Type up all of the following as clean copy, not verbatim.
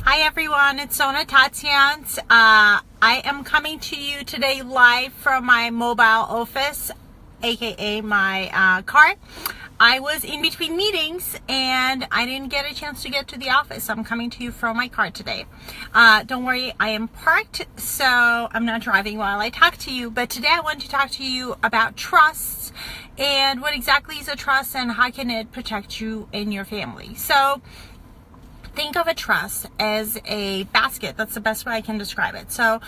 Hi everyone, it's Sona Tatsians. I am coming to you today live from my mobile office, aka my car. I was in between meetings and I didn't get a chance to get to the office. I'm coming to you from my car today. Don't worry, I am parked, so I'm not driving while I talk to you. But today I want to talk to you about trusts and what exactly is a trust and how can it protect you and your family. So think of a trust as a basket. That's the best way I can describe it. So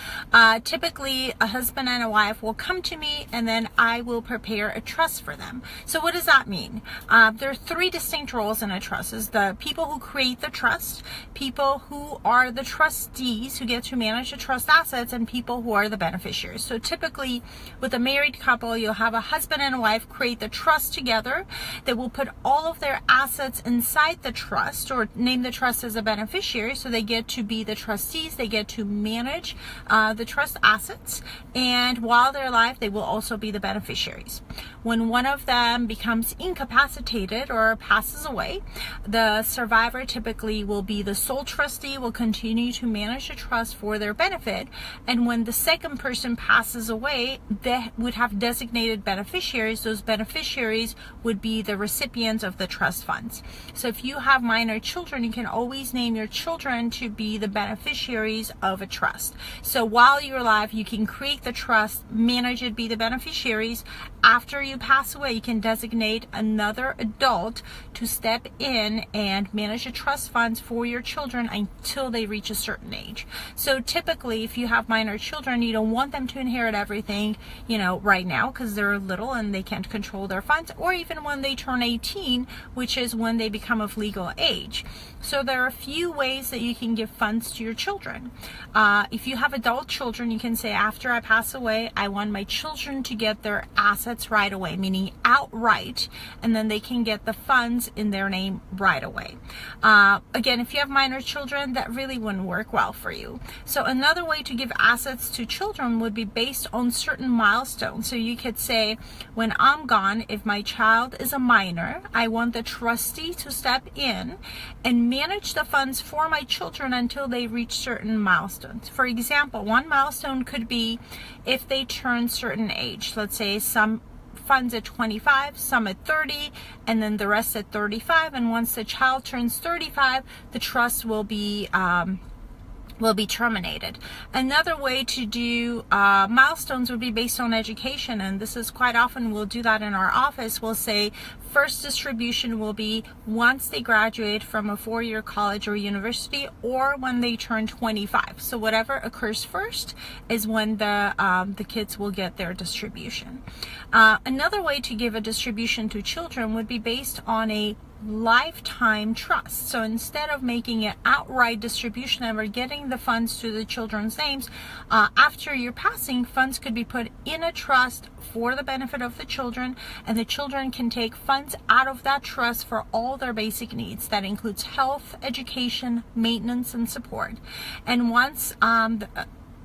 typically a husband and a wife will come to me and then I will prepare a trust for them. So what does that mean? There are three distinct roles in a trust. Is the people who create the trust, people who are the trustees who get to manage the trust assets, and people who are the beneficiaries. So typically with a married couple, you'll have a husband and a wife create the trust together. They will put all of their assets inside the trust or name the trust as a beneficiary, so they get to be the trustees, they get to manage the trust assets, and while they're alive they will also be the beneficiaries. When one of them becomes incapacitated or passes away, the survivor typically will be the sole trustee, will continue to manage the trust for their benefit, and when the second person passes away, they would have designated beneficiaries. Those beneficiaries would be the recipients of the trust funds. So if you have minor children, you can always name your children to be the beneficiaries of a trust. So while you're alive, you can create the trust, manage it, be the beneficiaries. After you pass away, you can designate another adult to step in and manage the trust funds for your children until they reach a certain age. So typically, if you have minor children, you don't want them to inherit everything, right now, because they're little and they can't control their funds, or even when they turn 18, which is when they become of legal age. So there are a few ways that you can give funds to your children. If you have adult children, you can say, after I pass away, I want my children to get their assets right away, meaning outright, and then they can get the funds in their name right away. Again, if you have minor children, that really wouldn't work well for you. So another way to give assets to children would be based on certain milestones. So you could say, when I'm gone, if my child is a minor, I want the trustee to step in and manage the funds for my children until they reach certain milestones. For example, one milestone could be if they turn certain age. Let's say some funds at 25, some at 30, and then the rest at 35. And once the child turns 35, the trust will be terminated. Another way to do milestones would be based on education, and this is quite often we'll do that in our office. We'll say first distribution will be once they graduate from a 4-year college or university, or when they turn 25. So whatever occurs first is when the kids will get their distribution. Another way to give a distribution to children would be based on a lifetime trust. So instead of making an outright distribution and we're getting the funds to the children's names, after your passing, funds could be put in a trust for the benefit of the children, and the children can take funds out of that trust for all their basic needs. That includes health, education, maintenance, and support. And once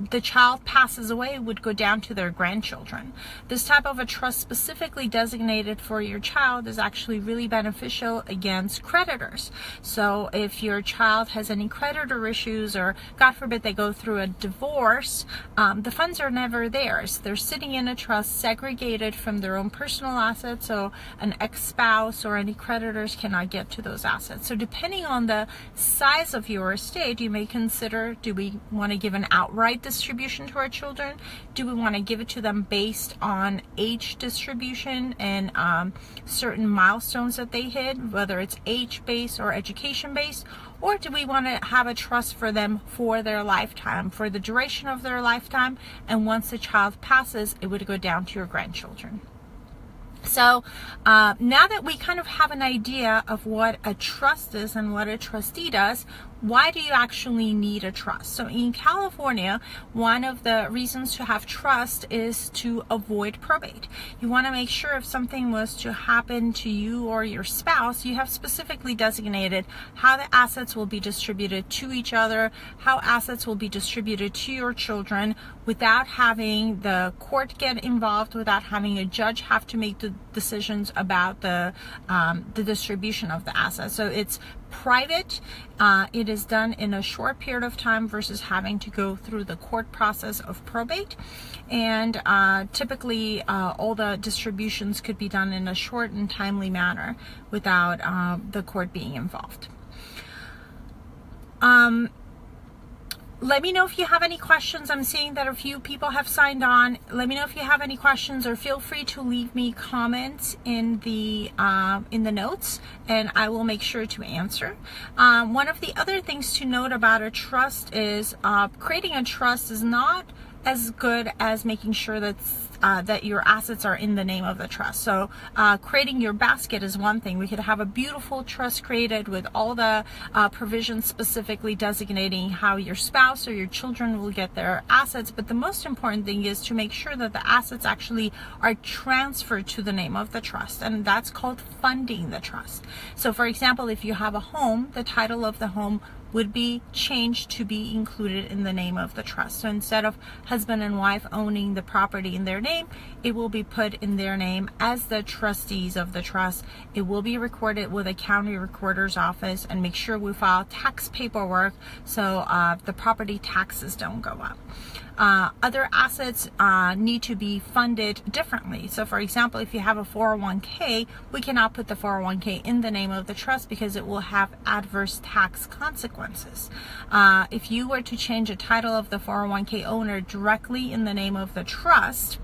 the child passes away, would go down to their grandchildren. This type of a trust specifically designated for your child is actually really beneficial against creditors. So if your child has any creditor issues, or God forbid they go through a divorce, the funds are never theirs. They're sitting in a trust segregated from their own personal assets, so an ex-spouse or any creditors cannot get to those assets. So depending on the size of your estate, you may consider, do we want to give an outright distribution to our children? Do we want to give it to them based on age distribution and certain milestones that they hit, whether it's age based or education based? Or do we want to have a trust for them for their lifetime, for the duration of their lifetime, and once the child passes, it would go down to your grandchildren? So now that we kind of have an idea of what a trust is and what a trustee does, why do you actually need a trust? So in California, one of the reasons to have trust is to avoid probate. You want to make sure if something was to happen to you or your spouse, you have specifically designated how the assets will be distributed to each other, how assets will be distributed to your children, without having the court get involved, without having a judge have to make the decisions about the distribution of the assets. So it's private. It is done in a short period of time versus having to go through the court process of probate. And typically all the distributions could be done in a short and timely manner without the court being involved. Let me know if you have any questions. I'm seeing that a few people have signed on. Let me know if you have any questions, or feel free to leave me comments in the notes, and I will make sure to answer. One of the other things to note about a trust is creating a trust is not as good as making sure that your assets are in the name of the trust. So creating your basket is one thing. We could have a beautiful trust created with all the provisions specifically designating how your spouse or your children will get their assets, but the most important thing is to make sure that the assets actually are transferred to the name of the trust, and that's called funding the trust. So for example, if you have a home, the title of the home would be changed to be included in the name of the trust. So instead of husband and wife owning the property in their name, it will be put in their name as the trustees of the trust. It will be recorded with a county recorder's office, and make sure we file tax paperwork so the property taxes don't go up. Other assets need to be funded differently. So for example, if you have a 401k, we cannot put the 401k in the name of the trust because it will have adverse tax consequences. If you were to change the title of the 401k owner directly in the name of the trust,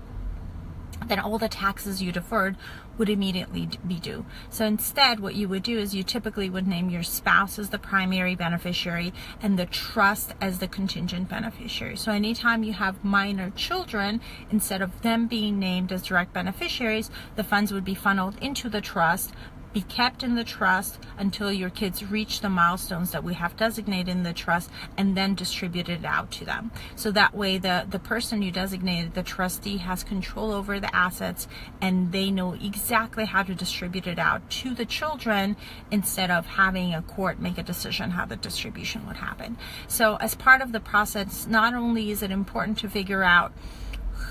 then all the taxes you deferred would immediately be due. So instead, what you would do is you typically would name your spouse as the primary beneficiary and the trust as the contingent beneficiary. So anytime you have minor children, instead of them being named as direct beneficiaries, the funds would be funneled into the trust, be kept in the trust until your kids reach the milestones that we have designated in the trust, and then distributed out to them. So that way the person you designated, the trustee, has control over the assets, and they know exactly how to distribute it out to the children instead of having a court make a decision how the distribution would happen. So as part of the process, not only is it important to figure out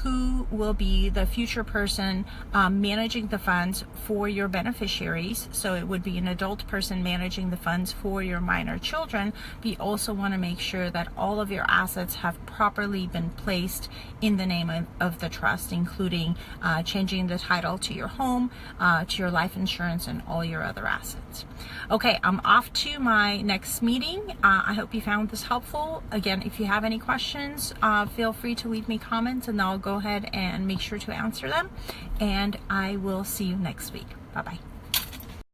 who will be the future person managing the funds for your beneficiaries. So it would be an adult person managing the funds for your minor children. But you also want to make sure that all of your assets have properly been placed in the name of the trust, including changing the title to your home, to your life insurance, and all your other assets. Okay, I'm off to my next meeting. I hope you found this helpful. Again, if you have any questions, feel free to leave me comments, and I'll go ahead and make sure to answer them. And I will see you next week. Bye-bye.